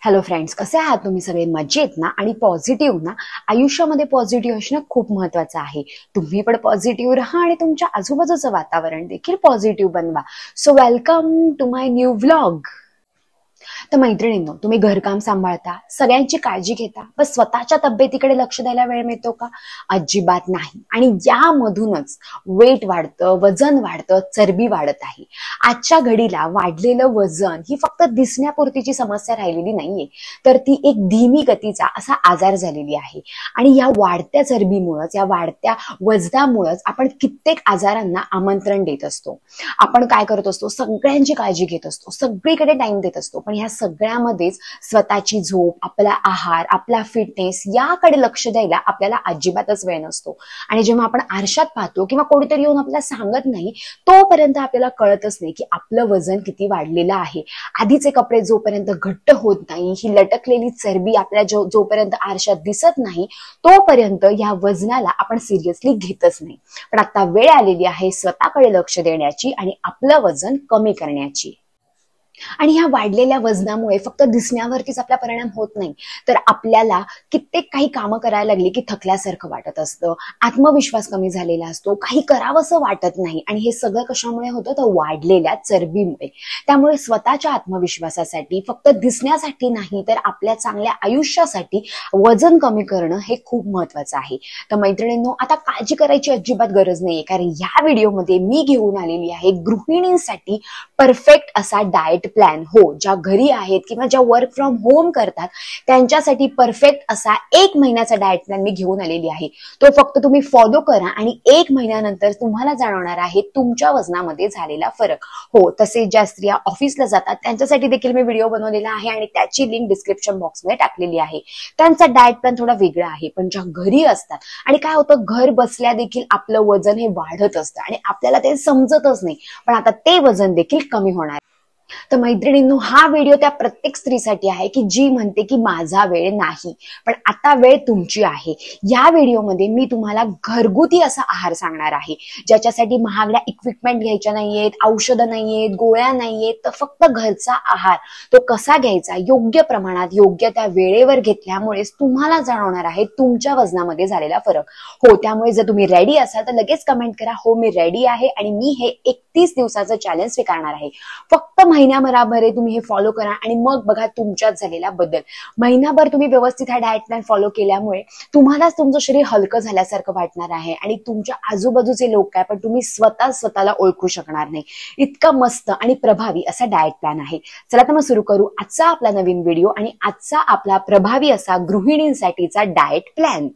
Hello friends, कसे आहात तुम्ही सगळे? मजेत ना? आणि पॉझिटिव्ह ना? आयुष्यामध्ये पॉझिटिव्ह असणं खूप महत्वाचं आहे. तुम्ही पण पॉझिटिव्ह राहा आणि तुमच्या आजूबाजूचं वातावरण देखील पॉझिटिव्ह बनवा. So welcome to my new vlog. तर मैत्रिणींनो, तुम्ही घरकाम सांभाळता, सगळ्यांची काळजी घेता, पण स्वतःच्या तब्येतीकडे लक्ष द्यायला वेळ मिळतो का? अजिबात नाही. आणि यामधूनच वेट वाढतं, वजन वाढतं, चरबी वाढत आहे. आजच्या घडीला वाढलेलं वजन ही फक्त दिसण्यापुरतीची समस्या राहिलेली नाहीये, तर ती एक धीमी गतीचा असा आजार झालेली आहे. आणि या वाढत्या चरबीमुळेच, या वाढत्या वजनामुळेच आपण कित्येक आजारांना आमंत्रण देत असतो. आपण काय करत असतो? सगळ्यांची काळजी घेत असतो, सगळीकडे टाइम देत असतो, पण ह्या सगळ्यामध्येच स्वतःची झोप, आपला आहार, आपला फिटनेस याकडे लक्ष द्यायला आपल्याला अजिबातच वेळ नसतो. आणि जेव्हा आपण आरशात पाहतो किंवा कोणीतरी येऊन आपल्याला सांगत नाही, तोपर्यंत आपल्याला कळतच नाही की आपलं वजन किती वाढलेलं आहे. आधीचे कपडे जोपर्यंत घट्ट होत नाही, ही लटकलेली चरबी आपल्या जोपर्यंत आरशात दिसत नाही, तोपर्यंत या वजनाला आपण सिरियसली घेतच नाही. पण आता वेळ आलेली आहे स्वतःकडे लक्ष देण्याची आणि आपलं वजन कमी करण्याची. आणि ह्या वाढलेल्या वजनामुळे फक्त दिसण्यावरतीच आपला परिणाम होत नाही, तर आपल्याला कित्येक काही कामं करायला लागली की थकल्यासारखं वाटत असतं, आत्मविश्वास कमी झालेला असतो, काही करावंसं वाटत नाही. आणि हे सगळं कशामुळे होतं? तर वाढलेल्या चरबीमुळे. त्यामुळे स्वतःच्या आत्मविश्वासासाठी, फक्त दिसण्यासाठी नाही, तर आपल्या चांगल्या आयुष्यासाठी वजन कमी करणं हे खूप महत्वाचं आहे. तर मैत्रिणींनो, आता काळजी करायची अजिबात गरज नाहीये, कारण या व्हिडिओमध्ये मी घेऊन आलेली आहे गृहिणींसाठी परफेक्ट असा डाएट प्लॅन. हो, ज्या घरी आहेत किंवा ज्या वर्क फ्रॉम होम करतात त्यांच्यासाठी परफेक्ट असा 1 महिन्याचा डाएट प्लॅन मी घेऊन आलेली आहे. तो फक्त तुम्ही फॉलो करा आणि 1 महिन्यानंतर तुम्हाला जाणवणार आहे तुमच्या वजनामध्ये झालेला फरक. हो, तसे ज्या स्त्रिया ऑफिसला जातात त्यांच्यासाठी देखील मी व्हिडिओ बनवलेला आहे आणि त्याची लिंक डिस्क्रिप्शन बॉक्समध्ये टाकलेली आहे. त्यांचा डाएट प्लॅन थोडा वेगळा आहे, पण ज्या घरी असतात, आणि काय होतं, घर बसल्या देखील आपलं वजन हे वाढत असतं आणि आपल्याला ते समजतच नाही, पण आता ते वजन देखील कमी होणार. तर मैत्रिणींनो, हा व्हिडिओ त्या प्रत्येक स्त्रीसाठी आहे की जी म्हणते की माझा वेळ नाही, पण आता वेळ तुमची आहे. या व्हिडिओमध्ये मी तुम्हाला घरगुती असा आहार सांगणार आहे, ज्याच्यासाठी महागड्या इक्विपमेंट घ्यायच्या नाहीयेत, औषधं नाहीयेत, गोळ्या नाहीयेत, तर फक्त घरचा आहार. तो कसा घ्यायचा? योग्य प्रमाणात, योग्य त्या वेळेवर घेतल्यामुळेच तुम्हाला जाणवणार आहे तुमच्या वजनामध्ये झालेला फरक. हो, त्यामुळे जर तुम्ही रेडी असाल तर लगेच कमेंट करा, हो मी रेडी आहे आणि मी हे 31 दिवसाचं चॅलेंज स्वीकारणार आहे. फक्त महिन्याभराभर तुम्ही हे फॉलो करा आणि मग बघा तुमच्यात झालेला बदल. महिनाभर तुम्ही व्यवस्थित हा डाएट प्लॅन फॉलो केल्यामुळे तुम्हालाच तुमचं शरीर हलकं झाल्यासारखं वाटणार आहे आणि तुमच्या आजूबाजूचे लोक काय, पण तुम्ही स्वतःला ओळखू शकणार नाही. इतका मस्त आणि प्रभावी असा डाएट प्लॅन आहे. चला तर मग सुरू करू आजचा आपला नवीन व्हिडिओ आणि आजचा आपला प्रभावी असा गृहिणींसाठीचा डाएट प्लॅन.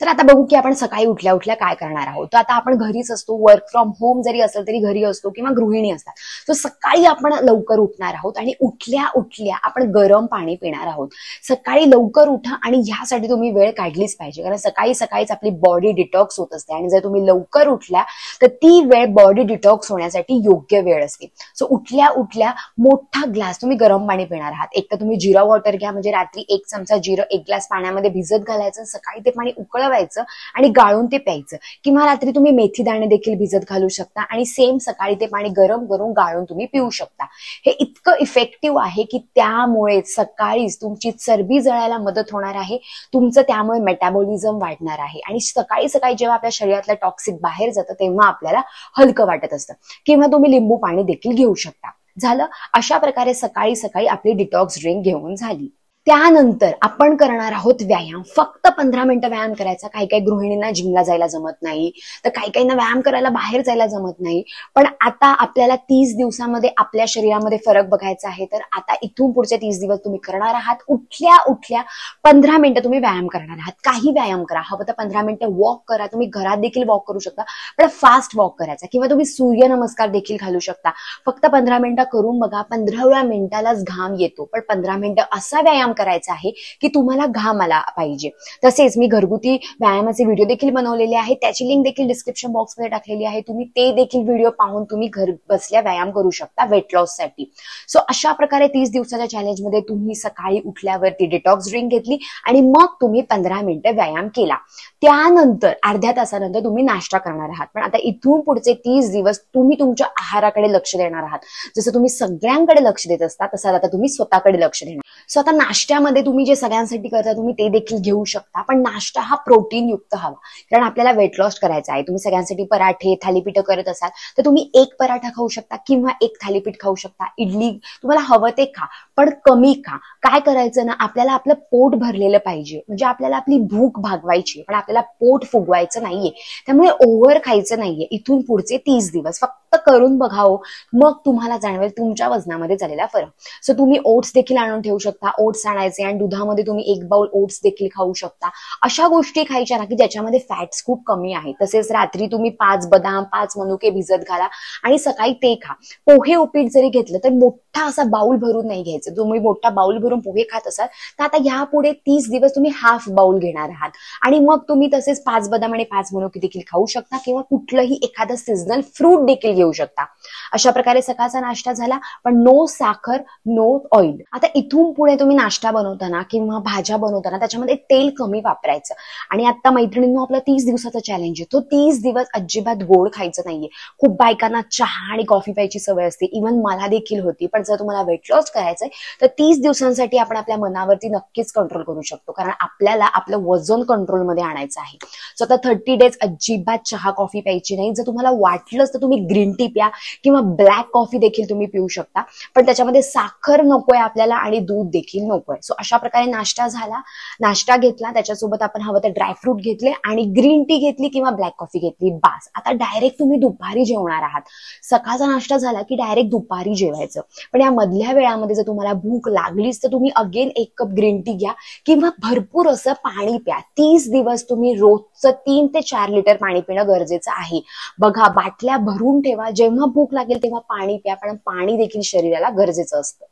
तर आता बघू की आपण सकाळी उठल्या उठल्या काय करणार आहोत. तर आता आपण घरीच असतो, वर्क फ्रॉम होम जरी असेल तरी घरी असतो किंवा गृहिणी असतात, तर सकाळी आपण लवकर उठणार आहोत आणि उठल्या उठल्या आपण गरम पाणी पिणार आहोत. सकाळी लवकर उठा आणि ह्यासाठी तुम्ही वेळ काढलीच पाहिजे, कारण सकाळी सकाळीच आपली बॉडी डिटॉक्स होत असते आणि जर तुम्ही लवकर उठल्या तर ती वेळ बॉडी डिटॉक्स होण्यासाठी योग्य वेळ असते. सो उठल्या उठल्या मोठा ग्लास तुम्ही गरम पाणी पिणार आहात. एक तर तुम्ही जिरा वॉटर घ्या, म्हणजे रात्री 1 चमचा जिरं 1 ग्लास पाण्यामध्ये भिजत घालायचं, सकाळी ते पाणी उकळवायचं आणि गाळून ते प्यायचं. किंवा रात्री तुम्ही मेथी दाणे देखील भिजत घालू शकता आणि सेम सकाळी ते पाणी गरम करून गाळून तुम्ही पिऊ शकता. हे इतकं इफेक्टिव्ह आहे की त्यामुळे सकाळीच तुमची चरबी जळायला मदत होणार आहे, तुमचं त्यामुळे मेटाबॉलिझम वाढणार आहे आणि सकाळी सकाळी जेव्हा आपल्या शरीरातलं टॉक्सिक बाहेर जातं तेव्हा आपल्याला हलकं वाटत असतं. किंवा तुम्ही लिंबू पाणी देखील घेऊ शकता. झालं. अशा प्रकारे सकाळी सकाळी आपली डिटॉक्स ड्रिंक घेऊन झाली. त्यानंतर आपण करणार आहोत व्यायाम. फक्त 15 मिनिटं व्यायाम करायचा. काही काही गृहिणींना जिमला जायला जमत नाही, तर काही काहींना व्यायाम करायला बाहेर जायला जमत नाही. पण आता आपल्याला 30 दिवसामध्ये आपल्या शरीरामध्ये फरक बघायचा आहे, तर आता इथून पुढचे 30 दिवस तुम्ही करणार आहात. उठल्या उठल्या 15 मिनिटं तुम्ही व्यायाम करणार आहात. काही व्यायाम करा, हवं तर 15 मिनिटं वॉक करा. तुम्ही घरात देखील वॉक करू शकता, पण फास्ट वॉक करायचा. किंवा तुम्ही सूर्यनमस्कार देखील घालू शकता. फक्त 15 मिनिटं करून बघा. 15व्या मिनिटालाच घाम येतो, पण 15 मिनिटं असा व्यायाम करायचा आहे की तुम्हाला घाम आला पाहिजे. तसेच मी घरगुती व्यायामाचे व्हिडिओ देखील बनवलेले आहेत, त्याची लिंक देखील डिस्क्रिप्शन बॉक्समध्ये टाकलेली आहे. तुम्ही ते देखील व्हिडिओ पाहून तुम्ही घर बसल्या व्यायाम करू शकता वेट लॉस साठी. सो अशा प्रकारे 30 दिवसाच्या चॅलेंजमध्ये तुम्ही सकाळी उठल्यावरती डिटॉक्स ड्रिंक घेतली आणि मग तुम्ही 15 मिनिटं व्यायाम केला. त्यानंतर अर्ध्या तासानंतर तुम्ही नाश्ता करणार आहात. पण आता इथून पुढचे 30 दिवस तुम्ही तुमच्या आहाराकडे लक्ष देणार आहात. जसं तुम्ही सगळ्यांकडे लक्ष देत असता, तसं आता तुम्ही स्वतःकडे लक्ष देणार. सो आता नाश्त्यामध्ये तुम्ही जे सगळ्यांसाठी करता तुम्ही ते देखील घेऊ शकता, पण नाश्ता हा प्रोटीन युक्त हवा, कारण आपल्याला वेट लॉस करायचा आहे. तुम्ही सगळ्यांसाठी पराठे थालीपीठ करत असाल तर तुम्ही एक पराठा खाऊ शकता किंवा एक थालीपीठ खाऊ शकता. इडली तुम्हाला हवं ते खा, पण कमी खा. काय करायचं ना, आपल्याला आपलं पोट भरलेलं पाहिजे, म्हणजे आपल्याला आपली भूक भागवायची, पण आपल्याला पोट फुगवायचं नाहीये. त्यामुळे ओव्हर खायचं नाहीये. इथून पुढचे 30 दिवस फक्त करून बघावं, मग तुम्हाला जाणवेल तुमच्या वजनामध्ये झालेला फरक. सो तुम्ही ओट्स देखील आणून ठेवू शकता. ओट्स आणायचे आणि दुधामध्ये तुम्ही 1 बाउल ओट्स देखील खाऊ शकता. अशा गोष्टी खायच्या ना की ज्याच्यामध्ये फॅट्स खूप कमी आहे. तसेच रात्री तुम्ही 5 बदाम 5 मनुके भिजत घाला आणि सकाळी ते खा. पोहे उपीट जरी घेतलं तर मोठा असा बाउल भरून नाही घ्यायचं. तुम्ही मोठा बाउल भरून पोहे खात असाल तर आता यापुढे 30 दिवस तुम्ही हाफ बाउल घेणार आहात आणि मग तुम्ही तसेच 5 बदाम आणि 5 मनुके देखील खाऊ शकता किंवा कुठलंही एखादं सीझनल फ्रूट देखील घेऊ शकता. अशा प्रकारे सकाळचा नाश्ता झाला, पण नो साखर नो ऑइल. आता इथून पुढे तुम्ही नाश्ता बनवताना किंवा भाज्या बनवताना त्याच्यामध्ये तेल कमी वापरायचं. आणि आता मैत्रिणींनो आपला 30 दिवसाचा चॅलेंज आहे. तो 30 दिवस अजिबात गोड खायचं नाहीये. खूप बायकांना चहा आणि कॉफी प्यायची सवय असते, इव्हन मला देखील होती. पण जर तुम्हाला वेट लॉस करायचंय तर 30 दिवसांसाठी आपण आपल्या मनावरती नक्कीच कंट्रोल करू शकतो, कारण आपल्याला आपलं वजन कंट्रोलमध्ये आणायचं आहे. सो आता 30 डेज अजिबात चहा कॉफी प्यायची नाही. जर तुम्हाला वाटलंच तर तुम्ही ग्रीन टी प्या किंवा ब्लॅक कॉफी देखील तुम्ही पिऊ शकता, पण त्याच्यामध्ये साखर नकोय आपल्याला आणि दूध देखील नकोय. सो अशा प्रकारे नाश्ता झाला, नाश्ता घेतला, त्याच्यासोबत आपण हवं तर ड्रायफ्रूट घेतले आणि ग्रीन टी घेतली किंवा ब्लॅक कॉफी घेतली, बास. आता डायरेक्ट तुम्ही दुपारी जेवणार आहात. सकाळचा नाश्ता झाला की डायरेक्ट दुपारी जेवायचं. पण या मधल्या वेळामध्ये जर तुम्हाला भूक लागलीच तर तुम्ही अगेन 1 कप ग्रीन टी घ्या किंवा भरपूर असं पाणी प्या. 30 दिवस तुम्ही रोजचं 3 ते 4 लिटर पाणी पिणं गरजेचं आहे. बघा, बाटल्या भरून ठेवा, जेव्हा भूक लागेल तेव्हा पाणी प्या, पण पाणी देखील शरीराला गरजेचं असतं.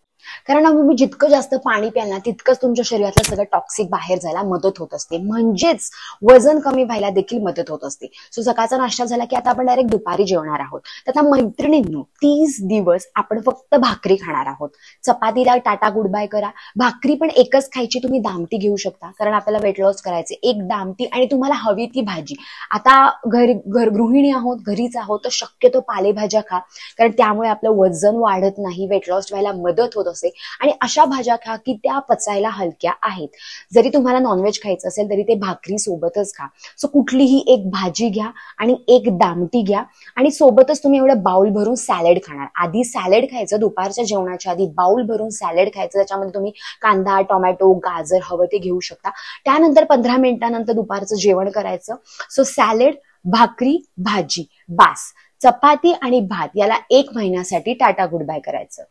कारण तुम्ही जितकं जास्त पाणी प्याल ना तितकंच तुमच्या शरीरातलं सगळं टॉक्सिक बाहेर जायला मदत होत असते, म्हणजेच वजन कमी व्हायला देखील मदत होत असते. सो सकाळचा नाश्ता झाला की आता आपण डायरेक्ट दुपारी जेवणार आहोत. तर आता मैत्रिणींनो 30 दिवस आपण फक्त भाकरी खाणार आहोत. चपातीला टाटा गुड बाय करा. भाकरी पण एकच खायची, तुम्ही दामटी घेऊ शकता, कारण आपल्याला वेट लॉस करायचे. एक दामटी आणि तुम्हाला हवी ती भाजी. आता गृहिणी आहोत, घरीच आहोत, तर शक्यतो पालेभाज्या खा, कारण त्यामुळे आपलं वजन वाढत नाही, वेट लॉस व्हायला मदत होत असते. आणि अशा भाज्या खा की त्या पचायला हलक्या आहेत. जरी तुम्हाला नॉनव्हेज खायचं असेल तरी ते भाकरी सोबतच खा. सो कुठलीही एक भाजी घ्या आणि एक दामटी घ्या आणि सोबतच तुम्ही एवढं बाउल भरून सॅलड खाणार. आधी सॅलड खायचं, दुपारच्या जेवणाच्या आधी बाउल भरून सॅलड खायचं. त्याच्यामध्ये तुम्ही कांदा, टोमॅटो, गाजर हवं ते घेऊ शकता. त्यानंतर 15 मिनिटानंतर दुपारचं जेवण करायचं. सो सॅलड, भाकरी, भाजी, बास. चपाती आणि भात याला 1 महिन्यासाठी टाटा गुड बाय करायचं.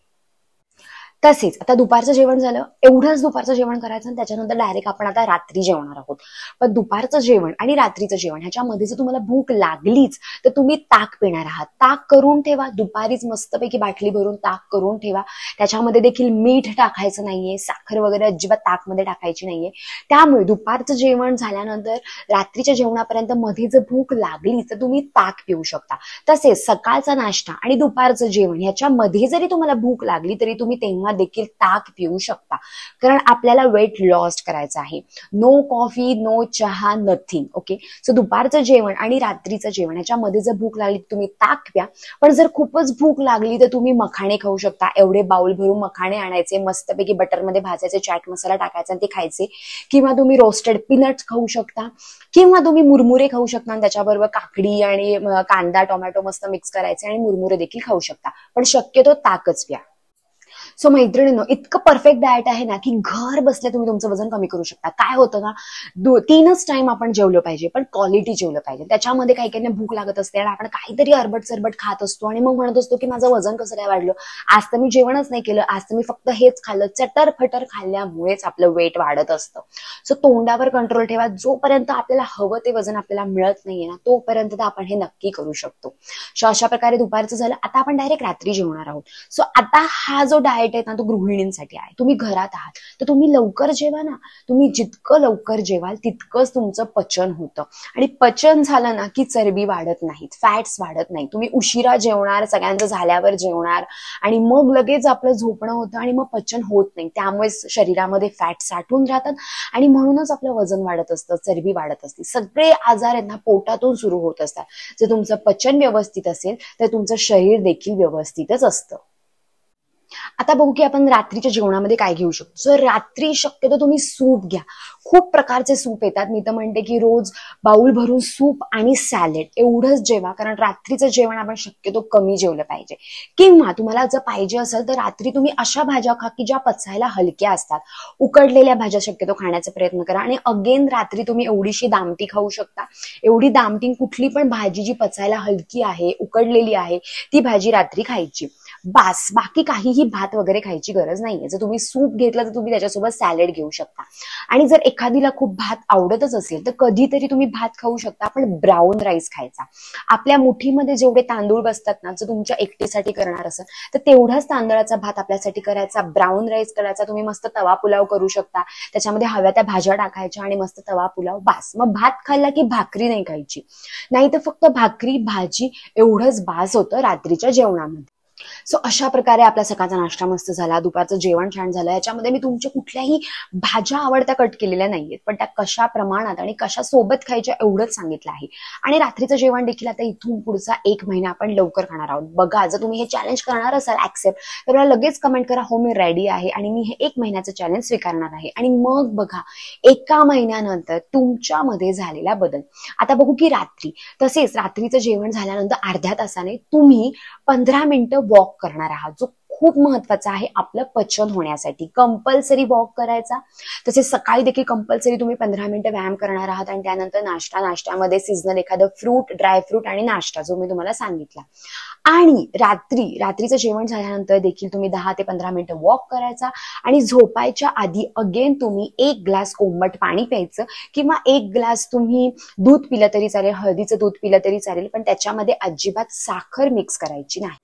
तसेच आता दुपारचं जेवण झालं, एवढंच दुपारचं जेवण करायचं आणि त्याच्यानंतर डायरेक्ट आपण आता रात्री जेवणार आहोत. पण दुपारचं जेवण आणि रात्रीचं जेवण ह्याच्यामध्ये जर तुम्हाला भूक लागलीच तर तुम्ही ताक पिणार आहात. ताक करून ठेवा, दुपारीच मस्तपैकी बाटली भरून ताक करून ठेवा. त्याच्यामध्ये देखील मीठ टाकायचं नाहीये, साखर वगैरे अजिबात ताकमध्ये टाकायची नाहीये. त्यामुळे दुपारचं जेवण झाल्यानंतर रात्रीच्या जेवणापर्यंत मध्ये जर भूक लागली तर तुम्ही ताक पिऊ शकता. तसेच सकाळचा नाश्ता आणि दुपारचं जेवण ह्याच्यामध्ये जरी तुम्हाला भूक लागली तरी तुम्ही तेव्हा देखील ताक पिऊ शकता, कारण आपल्याला वेट लॉस करायचं आहे. नो कॉफी, नो चहा, नथिंग. ओके. सो दुपारचं जेवण आणि रात्रीचं जेवण ह्याच्यामध्ये जर भूक लागली तुम्ही ताक प्या, पण जर खूपच भूक लागली तर तुम्ही मखाणे खाऊ शकता. एवढे बाउल भरून मखाणे आणायचे, मस्तपैकी बटरमध्ये भाजायचे, चाट मसाला टाकायचा आणि ते खायचे. किंवा तुम्ही रोस्टेड पीनट्स खाऊ शकता किंवा तुम्ही मुरमुरे खाऊ शकता आणि त्याच्याबरोबर काकडी आणि कांदा टोमॅटो मस्त मिक्स करायचे आणि मुरमुरे देखील खाऊ शकता, पण शक्यतो ताकच प्या. सो मैत्रिणींनो, इतकं परफेक्ट डाएट आहे ना की घर बसल्या तुम्ही तुमचं वजन कमी करू शकता. काय होतं ना, 3च टाइम आपण जेवलं पाहिजे, पण क्वालिटी जेवलं पाहिजे. त्याच्यामध्ये काही काही भूक लागत असते आणि आपण काहीतरी अरबट सरबट खात असतो आणि मग म्हणत असतो की माझं वजन कसं काय वाढलं, आज तर मी जेवणच नाही केलं, आज तर मी फक्त हेच खाल्लं. चटर फटर खाल्ल्यामुळेच आपलं वेट वाढत असतं. सो तोंडावर कंट्रोल ठेवा. जोपर्यंत आपल्याला हवं ते वजन आपल्याला मिळत नाहीये ना तोपर्यंत आपण हे नक्की करू शकतो. सो अशा प्रकारे दुपारचं झालं, आता आपण डायरेक्ट रात्री जेवणार आहोत. सो आता हा जो डाएट आहे ना तो गृहिणींसाठी आहे. तुम्ही घरात आहात तर तुम्ही लवकर जेवा ना. तुम्ही जितकं लवकर जेवाल तितकंच तुमचं पचन होतं आणि पचन झालं ना की चरबी वाढत नाहीत, फॅट्स वाढत नाही. तुम्ही उशिरा जेवणार, सगळ्यांचं झाल्यावर जेवणार आणि मग लगेच आपलं झोपणं होतं आणि मग पचन होत नाही. त्यामुळे शरीरामध्ये फॅट साठून राहतात आणि म्हणूनच आपलं वजन वाढत असतं, चरबी वाढत असते. सगळे आजार आहेत ना पोटातून सुरू होत असतात. जर तुमचं पचन व्यवस्थित असेल तर तुमचं शरीर देखील व्यवस्थितच असतं. आता बघू की आपण रात्रीच्या जेवणामध्ये काय घेऊ शकतो. जर रात्री शक्यतो तुम्ही सूप घ्या. खूप प्रकारचे सूप येतात. मी तर म्हणते की रोज बाउल भरून सूप आणि सॅलेड एवढंच जेवा, कारण रात्रीचं जेवण आपण शक्यतो कमी जेवलं पाहिजे. किंवा तुम्हाला जर पाहिजे असेल तर रात्री तुम्ही अशा भाज्या खा की ज्या पचायला हलक्या असतात. उकडलेल्या भाज्या शक्यतो खाण्याचा प्रयत्न करा. आणि अगेन रात्री तुम्ही एवढीशी दामटी खाऊ शकता. एवढी दामटी कुठली पण भाजी जी पचायला हलकी आहे, उकडलेली आहे, ती भाजी रात्री खायची. बास, बाकी काहीही भात वगैरे खायची गरज नाहीये. जर तुम्ही सूप घेतलं तर तुम्ही त्याच्यासोबत सॅलेड घेऊ शकता. आणि जर एखादीला खूप भात आवडतच असेल तर कधीतरी तुम्ही भात खाऊ शकता, पण ब्राऊन राईस खायचा. आपल्या मुठीमध्ये जेवढे तांदूळ बसतात ना, जर तुमच्या एकटीसाठी करणार असेल तर तेवढाच तांदळाचा भात आपल्यासाठी करायचा, ब्राऊन राईस करायचा. तुम्ही मस्त तवा पुलाव करू शकता, त्याच्यामध्ये हव्या त्या भाज्या टाकायच्या आणि मस्त तवा पुलाव. बास. मग भात खाल्ला की भाकरी नाही खायची, नाही तर फक्त भाकरी भाजी एवढंच बास होतं रात्रीच्या जेवणामध्ये. सो अशा प्रकारे आपला सकाळचा नाश्ता मस्त झाला, दुपारचं जेवण छान झालं. याच्यामध्ये मी तुमच्या कुठल्याही भाज्या आवडत्या कट केलेल्या नाहीयेत, पण त्या कशा प्रमाणात आणि कशा सोबत खायच्या एवढंच सांगितलं आहे. आणि रात्रीचं जेवण देखील आता इथून पुढचा 1 महिना आपण लवकर खाणार आहोत. बघा, जर तुम्ही हे चॅलेंज करणार असाल ऍक्सेप्ट, तर मला लगेच कमेंट करा, हो मी रेडी आहे आणि मी हे 1 महिन्याचं चॅलेंज स्वीकारणार आहे. आणि मग बघा 1 महिन्यानंतर तुमच्यामध्ये झालेला बदल. आता बघू की रात्री, तसेच रात्रीचं जेवण झाल्यानंतर अर्ध्या तासाने तुम्ही 15 मिनिटं वॉक करणार आहात, जो खूप महत्वाचा आहे आपलं पचन होण्यासाठी. कंपल्सरी वॉक करायचा. तसेच सकाळी देखील कंपल्सरी तुम्ही 15 मिनिटं व्यायाम करणार आहात. आणि त्यानंतर नाश्त्यामध्ये सीझनल एखादं फ्रूट, ड्राय फ्रूट आणि नाश्ता, जो मी तुम्हाला सांगितला. आणि रात्रीचं जेवण झाल्यानंतर देखील तुम्ही 10 ते 15 मिनिटं वॉक करायचा. आणि झोपायच्या आधी अगेन तुम्ही 1 ग्लास कोमट पाणी प्यायचं, किंवा 1 ग्लास तुम्ही दूध पिलं तरी चालेल, हळदीचं दूध पिलं तरी चालेल, पण त्याच्यामध्ये अजिबात साखर मिक्स करायची नाही.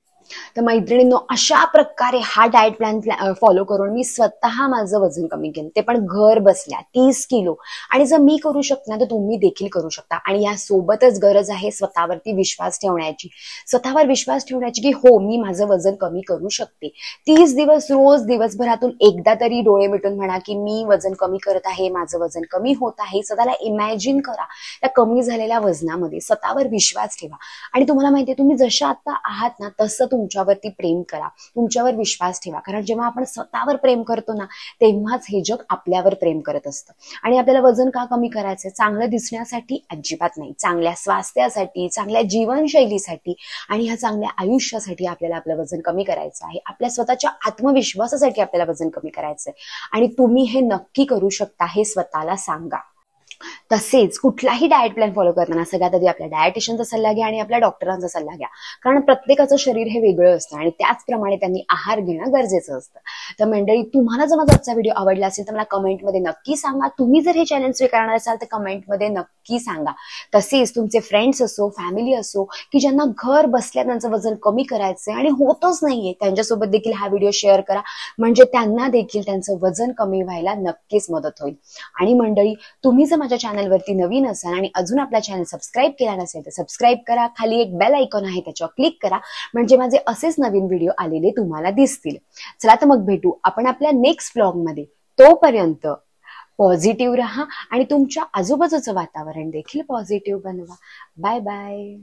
तर मैत्रिणींनो, अशा प्रकारे हा डाएट प्लॅन फॉलो करून मी स्वतः माझं वजन कमी केलं, ते पण घर बसल्या 30 किलो. आणि जर मी करू शकते तर तुम्ही देखील करू शकता. आणि यासोबतच गरज आहे स्वतःवरती विश्वास ठेवण्याची. स्वतःवर विश्वास ठेवण्याची की हो, मी माझं वजन कमी करू शकते. 30 दिवस रोज दिवसभरातून एकदा तरी डोळे मिटून म्हणा की मी वजन कमी करत आहे, माझं वजन कमी होत आहे. स्वतःला इमॅजिन करा त्या कमी झालेल्या वजनामध्ये. स्वतःवर विश्वास ठेवा. आणि तुम्हाला माहितीये, तुम्ही जशा आता आहात ना, तसं तुमच्यावरती प्रेम करा, तुमच्यावर विश्वास ठेवा. कारण जेव्हा आपण स्वतःवर प्रेम करतो ना, तेव्हाच हे जग आपल्यावर प्रेम करत असतं. आणि आपल्याला वजन का कमी करायचंय? चांगलं दिसण्यासाठी? अजिबात नाही. चांगल्या स्वास्थ्यासाठी, चांगल्या जीवनशैलीसाठी आणि ह्या चांगल्या आयुष्यासाठी आपल्याला आपलं वजन कमी करायचं आहे. आपल्या स्वतःच्या आत्मविश्वासासाठी आपल्याला वजन कमी करायचंय. आणि तुम्ही हे नक्की करू शकता, हे स्वतःला सांगा. तसेच कुठलाही डाएट प्लॅन फॉलो करताना सगळ्यात आधी आपल्या डायटिशियनचा सल्ला घ्या आणि आपल्या डॉक्टरांचा सल्ला घ्या. कारण प्रत्येकाचं शरीर हे वेगळं असतं आणि त्याचप्रमाणे त्यांनी आहार घेणं गरजेचं असतं. तर मंडळी, तुम्हाला जर माझा आजचा व्हिडिओ आवडला असेल तर मला कमेंटमध्ये नक्की सांगा. तुम्ही जर हे चॅलेंज स्वीकारणार असाल तर कमेंटमध्ये नक्की सांगा. तसेच तुमचे फ्रेंड्स असो, फॅमिली असो, की ज्यांना घर बसल्या त्यांचं वजन कमी करायचंय आणि होतच नाहीये, त्यांच्यासोबत देखील हा व्हिडिओ शेअर करा. म्हणजे त्यांना देखील त्यांचं वजन कमी व्हायला नक्कीच मदत होईल. आणि मंडळी, तुम्ही जर माझ्या चॅनलवरती नवीन असाल आणि अजून आपला चॅनल सबस्क्राईब केला नसेल तर सबस्क्राईब करा. खाली एक बेल आयकॉन आहे, त्याच्यावर क्लिक करा, म्हणजे माझे असेच नवीन व्हिडिओ आलेले तुम्हाला दिसतील. चला तर मग भेटू आपण आपल्या नेक्स्ट व्लॉगमध्ये. तोपर्यंत पॉझिटिव्ह राहा आणि तुमच्या आजूबाजूचं वातावरण देखील पॉझिटिव्ह बनवा. Bye bye.